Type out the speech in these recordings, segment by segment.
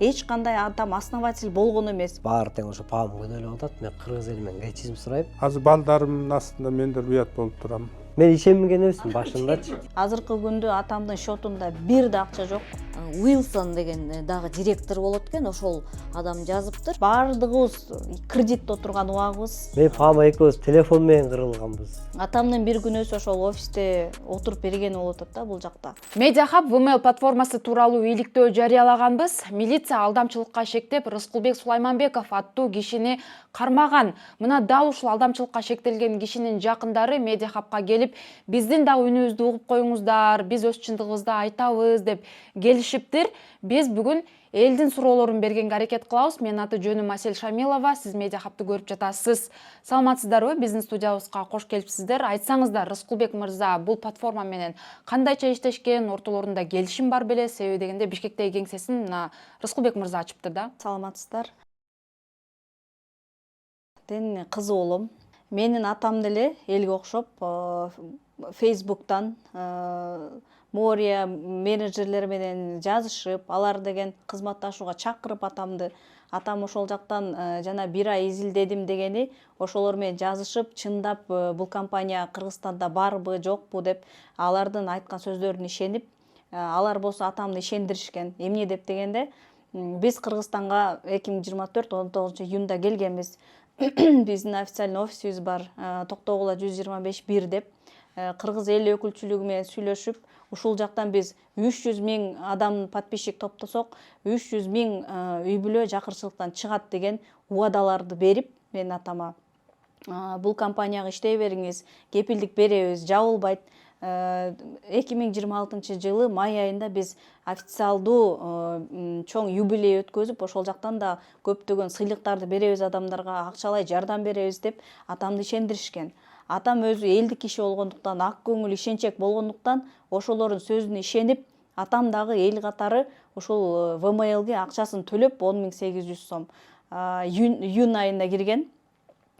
эч кандай атам основатель болгон эмес. Баары тең ошо паам көйнөлүп атат. Мен кыргыз эли менен кечирим сурайм. Азыр балдарымдын астында мен дер уят болуп турам. Мен ишенбеген эмесмин башындачы. Азыркы күндө атамдын счетунда бир да акча жок. Уилсон деген дагы директор болот экен, ошол адам жазыптыр. Бардыгыбыз кредитте отурган убагыбыз. Мен паама экөөбүз телефон менен кырылганбыз. Атамдын бир күнөөсү ошол офисте отуруп бергени болуп атат да бул жакта. Медиахаб VML платформасы тууралуу иликтөө жарыялаганбыз. Милиция алдамчылыкка шектеп Рыскулбек Сулайманбеков аттуу кишини кармаган. Мына дал ушул алдамчылыкка шектелген кишинин жакындары Медиахабка келип, биздин дагы үнүбүздү угуп коюңуздар, биз өз чындыгыбызды айтабыз деп келишиптир. Биз бүгүн элдин суроолорун бергенге аракет кылабыз. Менин аты жөнүм Асель Шамилова, сиз Медиахабты көрүп жатасыз. Саламатсыздарбы? Биздин студиябызга кош келипсиздер. Айтсаңыздар, Рыскулбек мырза бул платформа менен кандайча иштешкен, ортолорунда келишим бар беле? Себеби дегенде Бишкектеги кеңсесин Рыскулбек мырза ачыптыр да. Саламатсыздар. Ден кызы болом. Менин атам деле элге окшоп Facebook'тан Мория менеджерлери менен жазышып, алар деген кызматташууга чакырып атамды. Атам ошол жактан жана бир ай изилдедим дегени, ошолор менен жазышып, чындап бул компания Кыргызстанда барбы, жокпу деп алардын айткан сөздөрүнө ишенип, алар болсо атамды ишендиришкен. Эмне деп дегенде, биз Кыргызстанга 2024 19 июнда келгенбиз. Биздин официальный офисибиз бар, Токтогула 125-1 деп. Кыргыз эл өкүлчүлүгү менен сүйлөшүп, ушул жактан биз 300 000 адам подписчик топтосок, 300 000 үй бүлө жакырчылыктан чыгат деген убадаларды берип, мен атама бул компанияга иштей бериңиз, кепилдик беребиз, жабылбайт. 2026 жылы май айында биз официалдуу чоң юбилей өткөзүп, ошол жактан да көптөгөн сыйлыктарды беребиз адамдарга, акчалай жардам беребиз деп атамды ишендиришкен. Атам өзү элдик киши болгондуктан, ак көңүл ишенчек болгондуктан, ошолордун сөзүнө ишенип, атам дагы эл катары ушул ВМЛге акчасын төлөп 10.800 сом июнь айында кирген,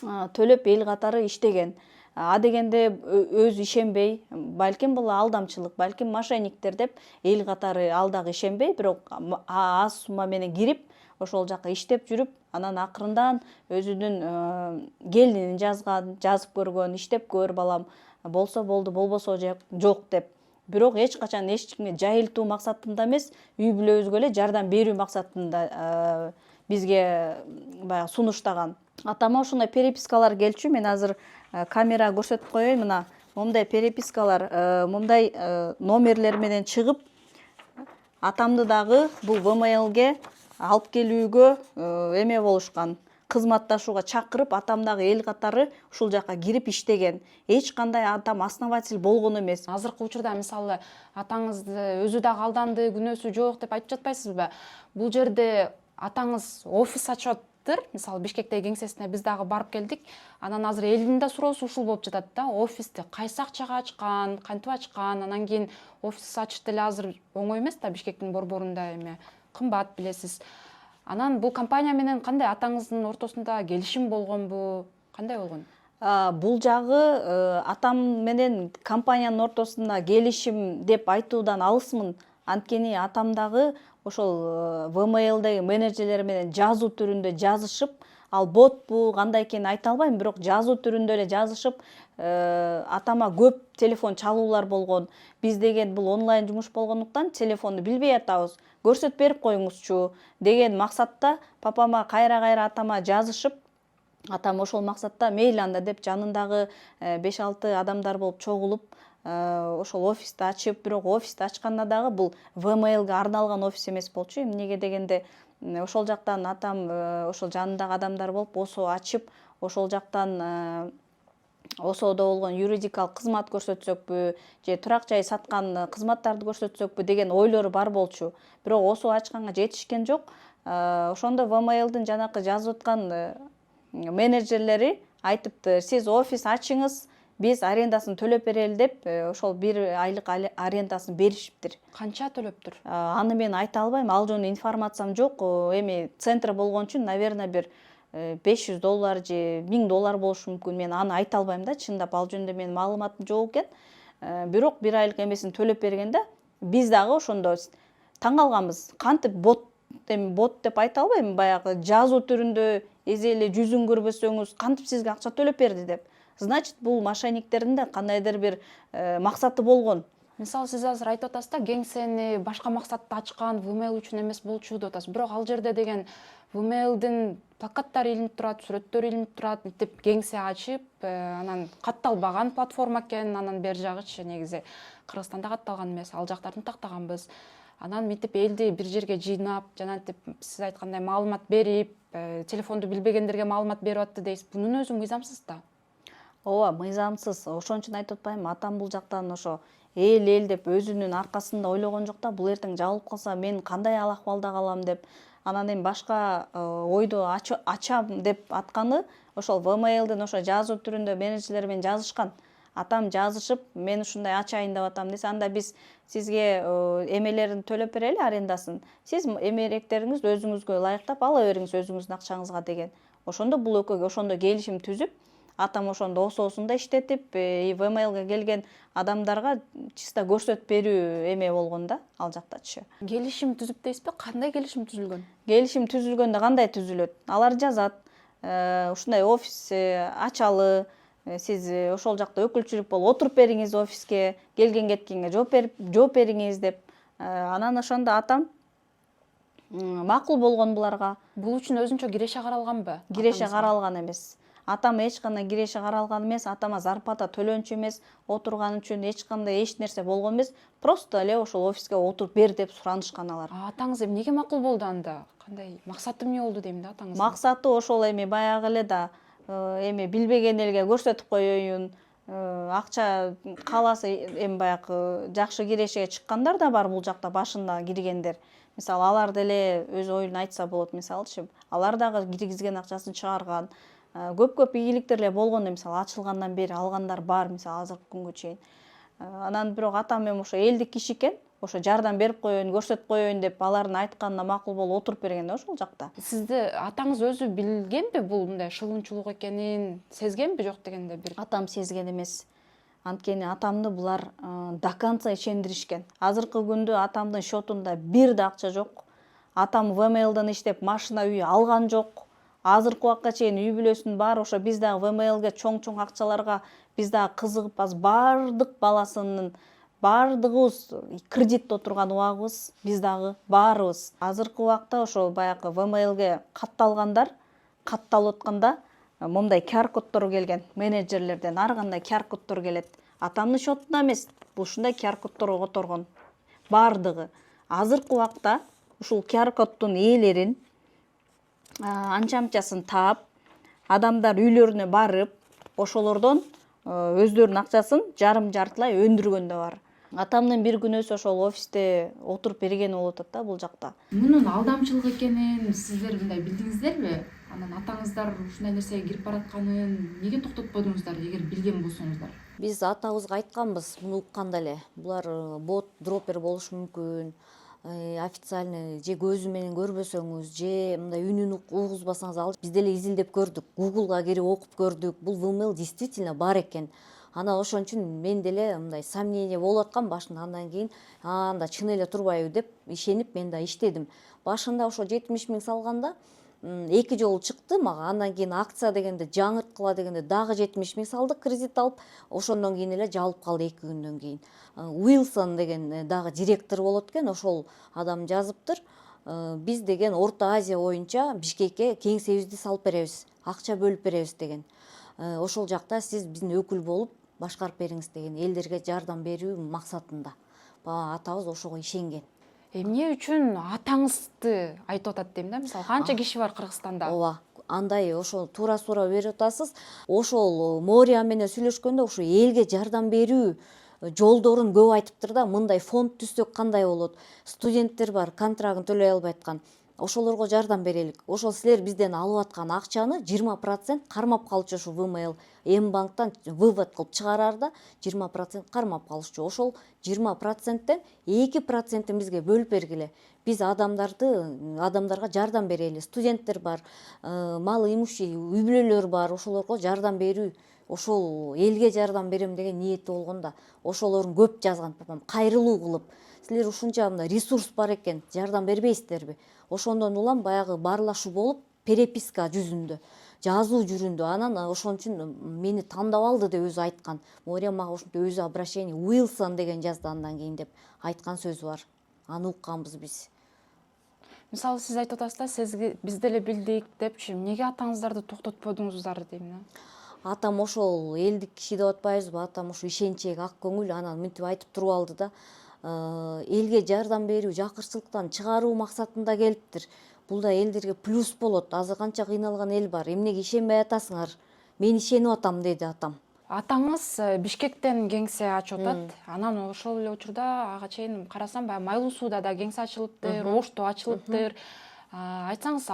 төлөп эл катары иштеген. Дегенде өзү ишенбей, балким бул алдамчылык, балким мошенниктер деп эл катары ал дагы ишенбей, бирок аз сумма менен кирип, ошол жака иштеп жүрүп, анан акырындан өзүнүн келинин жазып көргөн, иштеп көр балам, болсо болду, болбосо жок деп. Бирок эч качан эч кимге жайылтуу максатында эмес, үй бүлөбүзгө эле жардам берүү максатында бизге баягы сунуштаган. Атама ушундай перепискалар келчү, мен азыр камера көрсөтүп коеюн. Мына момундай перепискалар, момундай номерлер менен чыгып, атамды дагы бул ВМЛге алып келүүгө эме болушкан, кызматташууга чакырып, атам дагы эл катары ушул жака кирип иштеген. Эч кандай атам основатель болгон эмес. Азыркы учурда мисалы атаңызды өзү дагы алданды, күнөөсү жок деп айтып жатпайсызбы? Бул жерде атаңыз офис ачып мисалы Бишкектеги кеңсесине биз дагы барып келдик. Анан азыр элдин да суроосу ушул болуп жатат да. Офисти кайсы акчага ачкан, кантип ачкан, анан кийин офис ачыш деле азыр оңой эмес да, Бишкектин борборунда эме кымбат билесиз. Анан бул компания менен кандай атаңыздын ортосунда келишим болгонбу? Кандай болгон? Бул жагы атам менен компаниянын ортосунда келишим деп айтуудан алысмын. Анткени атам дагы ошол ВМЛдеги менеджерлер менен жазуу түрүндө жазышып, ал ботпу, кандай экенин айта албайм, бирок жазуу түрүндө эле жазышып, атама көп телефон чалуулар болгон. Биз деген бул онлайн жумуш болгондуктан телефонду билбей атабыз, көрсөтүп берип коюңузчу деген максатта папама кайра атама жазышып, атам ошол максатта мейли анда деп жанындагы 5-6 адамдар болуп чогулуп, ошол офисти ачып, бирок офисти ачканда дагы бул ВМЛге арналган офис эмес болчу. Эмнеге дегенде, ошол жактан атам ошол жанындагы адамдар болуп, ОСО ачып, ошол жактан ОСОдо болгон юридикалык кызмат көрсөтсөкпү, же турак жай саткан кызматтарды көрсөтсөкпү деген ойлору бар болчу. Бирок ОСО ачканга жетишкен жок. Ошондо ВМЛдин жанакы жазып аткан менеджерлери айтыптыр, сиз офис ачыңыз, биз арендасын төлөп берели деп, ошол 1 айлык арендасын беришиптир. Канча төлөптүр? Аны мен айта албайм, ал жөнүндө информациям жок. Эми центр болгон үчүн, наверное, бир $500 же $1000 болушу мүмкүн. Мен аны айта албайм да, чындап ал жөнүндө менин маалыматым жок экен. Бирок 1 айлык эмесин төлөп бергенде, биз дагы ошондо таң калганбыз. Кантип бот эми бот деп айта албайм, баягы жазуу түрүндө эзе эле жүзүн көрбөсөңүз кантип сизге акча төлөп берди деп. Значит, бул мошенниктердин да кандайдыр бир максаты болгон. Мисалы сиз азыр айтып атасыз да, кеңсени башка максатта ачкан, Vmail үчүн эмес болчу деп атасыз. Бирок ал жерде деген Vmail'дин плакаттары илинип турат, сүрөттөрү илинип турат, мынтип кеңсе ачып, анан катталбаган платформа экен, анан бер жагычы негизи Кыргызстанда катталган эмес, ал жактарын тактаганбыз. Анан мынтип элди бир жерге жыйнап, жанагынтип сиз айткандай маалымат берип, телефонду билбегендерге маалымат берип атты дейсиз. Бунун өзү мыйзамсыз да. Ооба, мыйзамсыз. Ошон үчүн айтып атпаймынбы, атам бул жактан ошо эл деп өзүнүн аркасында ойлогон жок да, бул эртең жабылып калса мен кандай ал акыбалда калам деп. Анан эми башка ойду ачам деп атканы ошол Vmail'дин ошо жазуу түрүндө менеджерлер менен жазышкан. Атам жазышып, мен ушундай ачайын деп атам десе, анда биз сизге эмелерин төлөп берели, арендасын. Сиз эмеректериңизди өзүңүзгө ылайыктап ала бериңиз өзүңүздүн акчаңызга деген. Ошондо бул экөөгө ошондо келишим түзүп, атам ошондо осоосун да иштетип, Vmail'га келген адамдарга чисто көрсөтүп берүү эме болгон да, ал жактачы. Келишим түзүп дейсизби? Кандай келишим түзүлгөн? Келишим түзүлгөндө кандай түзүлөт? Алар жазат, ушундай офис ачалы, сиз ошол жакта өкүлчүлүк болуп отуруп бериңиз офиске, келген кеткенге жооп бериңиз деп. Анан ошондо атам макул болгон буларга. Бул үчүн өзүнчө киреше каралганбы? Киреше каралган эмес. Атам эч кандай киреше каралган эмес, атама зарплата төлөнчү эмес, отурган үчүн эч кандай эч нерсе болгон эмес. Просто эле ошол офиске отуруп бер деп суранышкан алар. Атаңыз эмнеге макул болду анда? Кандай максаты эмне болду дейм да атаңыз? Максаты ошол эми баягы эле да эми билбеген элге көрсөтүп коеюн, акча кааласа эми баягы жакшы кирешеге чыккандар да бар бул жакта башында киргендер. Мисалы алар деле өз оюн айтса болот, мисалычы. Алар дагы киргизген акчасын чыгарган. Көп ийгиликтер эле болгон, мисалы ачылгандан бери алгандар бар, мисалы азыркы күнгө чейин. Анан бирок атам эми ошо элдик киши экен, ошо жардам берип коеюн, көрсөтүп коеюн деп алардын айтканына макул болуп отуруп берген да ошол жакта. Сизди атаңыз өзү билгенби бул мындай шылуунчулук экенин, сезгенби жок дегенде бир? Атам сезген эмес. Анткени атамды булар до конца ишендиришкен. Азыркы күндө атамдын счетунда бир да акча жок. Атам Vmail'дан иштеп машина үй алган жок. Азыркы убакка чейин үй бүлөсүнүн баары ошо биз дагы Vmail'ге чоң акчаларга биз дагы кызыгып, бардык баласынын бардыгыбыз кредитте отурган убагыбыз, биз дагы баарыбыз. Азыркы убакта ошо баягы Vmail'ге катталгандар катталып атканда момундай QR-коддор келген, менеджерлерден ар кандай QR-коддор келет. Атамдын счетуна эмес, бул ушундай QR-коддор которгон. Бардыгы. Азыркы убакта ушул QR-коддун ээлерин анча-мынчасын таап, адамдар үйлөрүнө барып, ошолордон өздөрүнүн акчасын жарым-жартылай өндүргөн да бар. Атамдын бир күнөөсү ошол офисте отуруп бергени болуп атат да бул жакта. Мунун алдамчылык экенин сиздер мындай билдиңиздерби? Анан атаңыздар ушундай нерсеге кирип баратканын эмнеге токтотподуңуздар, эгер билген болсоңуздар? Биз атабызга айтканбыз, муну укканда эле. Булар бот дропер болушу мүмкүн. Официальный же көзү менен көрбөсөңүз, же мындай үнүн угузбасаңыз ал биз деле изилдеп көрдүк. Google'га кирип окуп көрдүк. Бул Vmail действительно бар экен. Анан ошон үчүн мен деле мындай сомнение болуп аткан башында, андан кийин анда чын эле турбайбы деп ишенип мен да иштедим. Башында ошо 70 000 салганда 2 жолу чыкты мага, андан кийин акция дегенде жаңырткыла дегенде дагы 70 000 салдык кредит алып, ошондон кийин эле жабылып калды 2 күндөн кийин. Уилсон деген дагы директор болот экен, ошол адам жазыптыр. Биз деген Орто Азия боюнча Бишкекке кеңсебизди салып беребиз, акча бөлүп беребиз деген. Ошол жакта сиз биздин өкүл болуп башкарып бериңиз деген, элдерге жардам берүү максатында. Атабыз ошого ишенген. Эмне үчүн атаңызды айтып атат дейм да, мисалы канча киши бар Кыргызстанда? Ооба, андай ошол туура берип атасыз. Ошол Мория менен сүйлөшкөндө ошо элге жардам берүү жолдорун көп айтыптыр да, мындай фонд түзсөк кандай болот? Студенттер бар, контрагын төлөй албай аткан. Ошолорго жардам берелик. Ошол силер бизден алып аткан акчаны 20% кармап калчу ошо Vmail. М-банктан вывод кылып чыгарарда 20% кармап калышчу. Ошол 20%тен 2% бизге бөлүп бергиле. Биз адамдарга жардам берели. Студенттер бар, малы имущий үй бүлөлөр бар, ошолорго жардам берүү ошол элге жардам берем деген ниети болгон да ошолорун көп жазган папам кайрылуу кылып силер ушунча мындай ресурс бар экен жардам бербейсиздерби, ошондон улам баягы баарлашуу болуп переписка жүзүндө жазуу жүрүндө анан ошон үчүн мени тандап алды деп өзү айткан. Мория мага ушинтип өзү обращение Уилсон деген жазды андан кийин деп айткан сөзү бар. Аны укканбыз биз. Мисалы сиз айтып атасыз да, биз деле билдик депчи, эмнеге атаңыздарды токтотподуңуздар дейм да. Атам ошол элдик киши деп атпайбызбы, атам ушу ишенчек, ак көңүл, анан мынтип айтып туруп алды да, элге жардам берүү, жакырчылыктан чыгаруу максатында келиптир. Бул да элдерге плюс болот. Азыр канча кыйналган эл бар. Эмнеге ишенбей атасыңар? Мен ишенип атам деди атам. Атаңыз Бишкектен кеңсе ачып атат. Анан ошол эле учурда ага чейин карасам, баягы Майлуу сууда да кеңсе ачылыптыр, Ошто ачылыптыр. Айтсаңыз,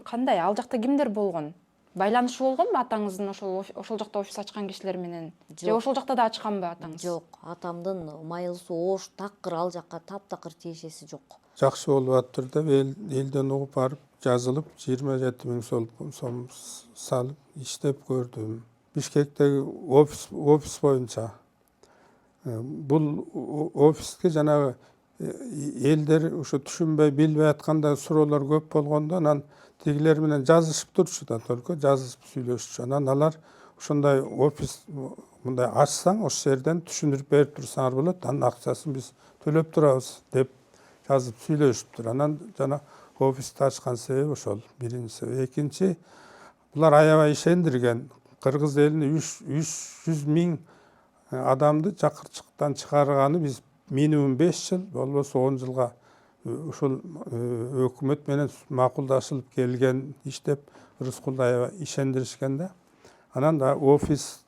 кандай, ал жакта кимдер болгон? Байланышы болгонбу атаңыздын ошол жакта офис ачкан кишилер менен? Же ошол жакта да ачканбы атаңыз? Жок, атамдын Майлуу суу, Ош такыр ал жакка таптакыр тиешеси жок. Жакшы болуп атыр деп элден угуп барып жазылып 27 000 сом салып иштеп көрдүм. Бишкектеги офис боюнча. Бул офиске жанагы элдер ушу түшүнбөй билбей атканда суроолор көп болгондо анан тигилер менен жазышып турчу да, только жазышып сүйлөшчү. Анан алар ушундай офис мындай ачсаң ошол жерден түшүндүрүп берип турсаңар болот, анын акчасын биз төлөп турабыз деп жазып сүйлөшүптүр. Анан жана офисти ачкан себеби ошол биринчи. Экинчи, булар аябай ишендирген. Кыргыз элине 300 000 адамды жакырчыктан чыгарганы биз минимум 5 жыл, болбосо 10 жылга ушул өкмөт менен макулдашылып келген иш деп Рыскулду аябай ишендиришкен да. Анан да офисти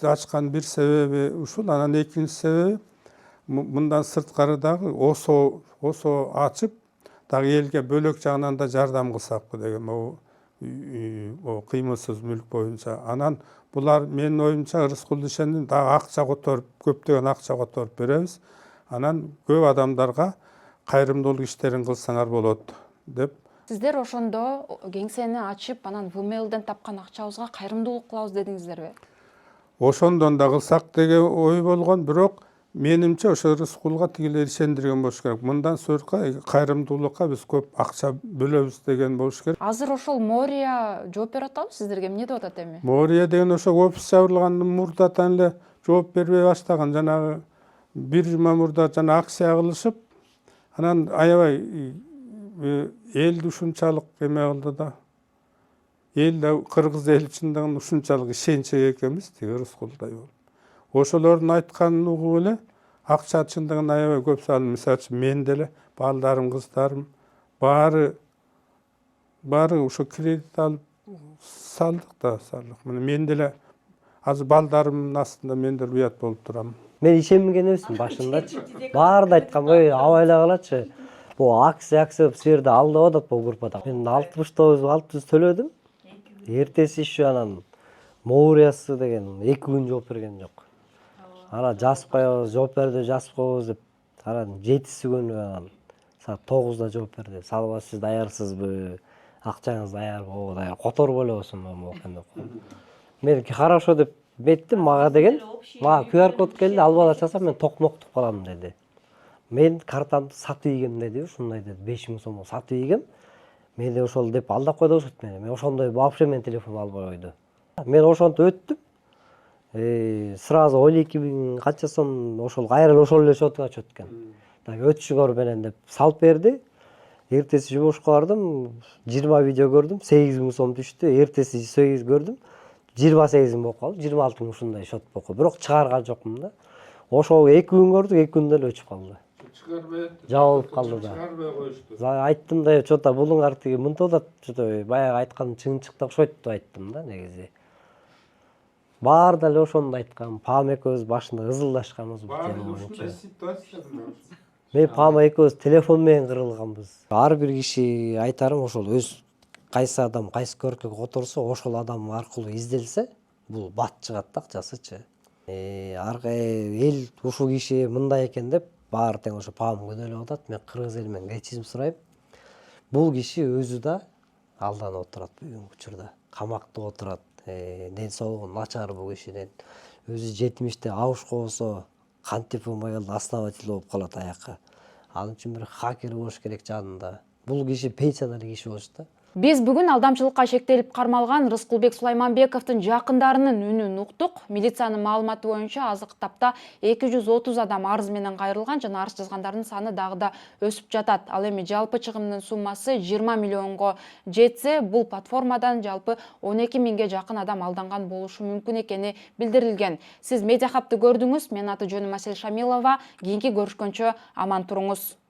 ачкан бир себеби ушул. Анан экинчи себеби мындан сырткары дагы осо ачып дагы элге бөлөк жагынан да жардам кылсакпы деген кыймылсыз мүлк боюнча. Анан булар менин оюмча Рыскулду ишендим, дагы акча которуп, көптөгөн акча которуп беребиз. Анан көп адамдарга кайрымдуулук иштерин кылсаңар болот деп. Сиздер ошондо кеңсени ачып, анан ВМЛден тапкан акчабызга кайрымдуулук кылабыз дедиңиздерби? Ошондон да кылсак деген ой болгон, бирок менимче ошо Рыскулга тигилер ишендирген болуш керек. Мындан сөркө кайрымдуулукка биз көп акча бөлөбүз деген болуш керек. Азыр ошол Мория жооп берип атабы сиздерге? Эмне деп атат эми? Мория деген ошо офис жабырылгандан мурдатан эле жооп бербей баштаган. Жанагы бир жума мурда жана акция кылышып, анан аябай элди ушунчалык эме кылды да. Эл да кыргыз эл чындыгын ушунчалык ишенчек экенбиз, тиги Рыскулдай болуп. Ошолордун айтканын угуп эле акча чындыгын аябай көп салды. Мисалы үчүн мен деле, балдарым, кыздарым баары ошо кредит алып салдык. Мына мен деле азыр балдарымдын астында мен деле уят болуп турам. Мен ишенбеген эмесмин башындачы. Баары да айткан, абайла калачы. Бул акция деп силерди алдап атат бул группада. Мен 600 төлөдүм. Эртеси еще анан Моуриясы деген 2 күн жооп берген жок. Анан жазып коебуз, жооп берди, жазып коебуз деп. Анан 7-си күнү анан саат 9-да жооп берди. Салбат, сиз даярсызбы? Акчаңыз даярбы? Ооба даяр. Которуп элебизби деп. Мен хорошо деп беттим, мага деген. Мага QR код келди, албада часам мен токмоктуп калам деди. Мен картамды сатып ийгем деди, ушундай деди, 5000 сомго сатып ийгем. Мен де ошол деп алдап койду окшойт мени. Мен ошондой вообще мен телефон албай койду. Мен ошонтип өттүм. Сразу 12 000 канча сом ошол кайра ошол эле счетко экен. Так өтүшүгөр менен деп салып берди. Эртеси жумушка бардым, 20 видео көрдүм, 8000 сом түштү. Эртеси 8 көрдүм, 28 000 болуп калды, 26 000 ушундай счет болуп калды. Бирок чыгарган жокмун да. Ошол 2 күн көрдүк, 2 күндө эле өчүп калды. Жабылып калды да. Чыгарбай коюшту. Айттым да, чота булуңар тиги мынтип атат, чота баягы айткан чыңчыкта окшойт деп айттым да негизи. Баары да эле ошондо айткан. Пам экөөбүз башында ызылдашканбыз бул тема боюнча. Мен Пама экөөбүз телефон менен кырылганбыз. Ар бир киши айтарым ошол өз кайсы адам кайсы көркө которсо ошол адам аркылуу изделсе, бул бат чыгат да акчасычы. Аркы эл ушул киши мындай экен деп баары тең ошо Пам күнөөлөп атат. Мен кыргыз эли менен кечирим сурайм. Бул киши өзү да алданып отурат бүгүнкү учурда. Камакта отурат. ден соолугу начар бул кишинин. Өзү 70-те абушка болсо кантип болмой калды, основатель болуп калат аякка. Ал үчүн бир хакер болуш керек жанында. Бул киши пенсионер киши болчу да. Биз бүгүн алдамчылыкка шектелип кармалган Рыскулбек Сулайманбековдун жакындарынын үнүн уктук. Милициянын маалыматы боюнча азыркы тапта 230 адам арыз менен кайрылган жана арыз жазгандардын саны дагы да өсүп жатат. Ал эми жалпы чыгымдын суммасы 20 миллионго жетсе, бул платформадан жалпы 12 миңге жакын адам алданган болушу мүмкүн экени билдирилген. Сиз Медиахабты көрдүңүз. Менин аты жөнүм Асель Шамилова. Кийинки көрүшкөнчө аман туруңуз.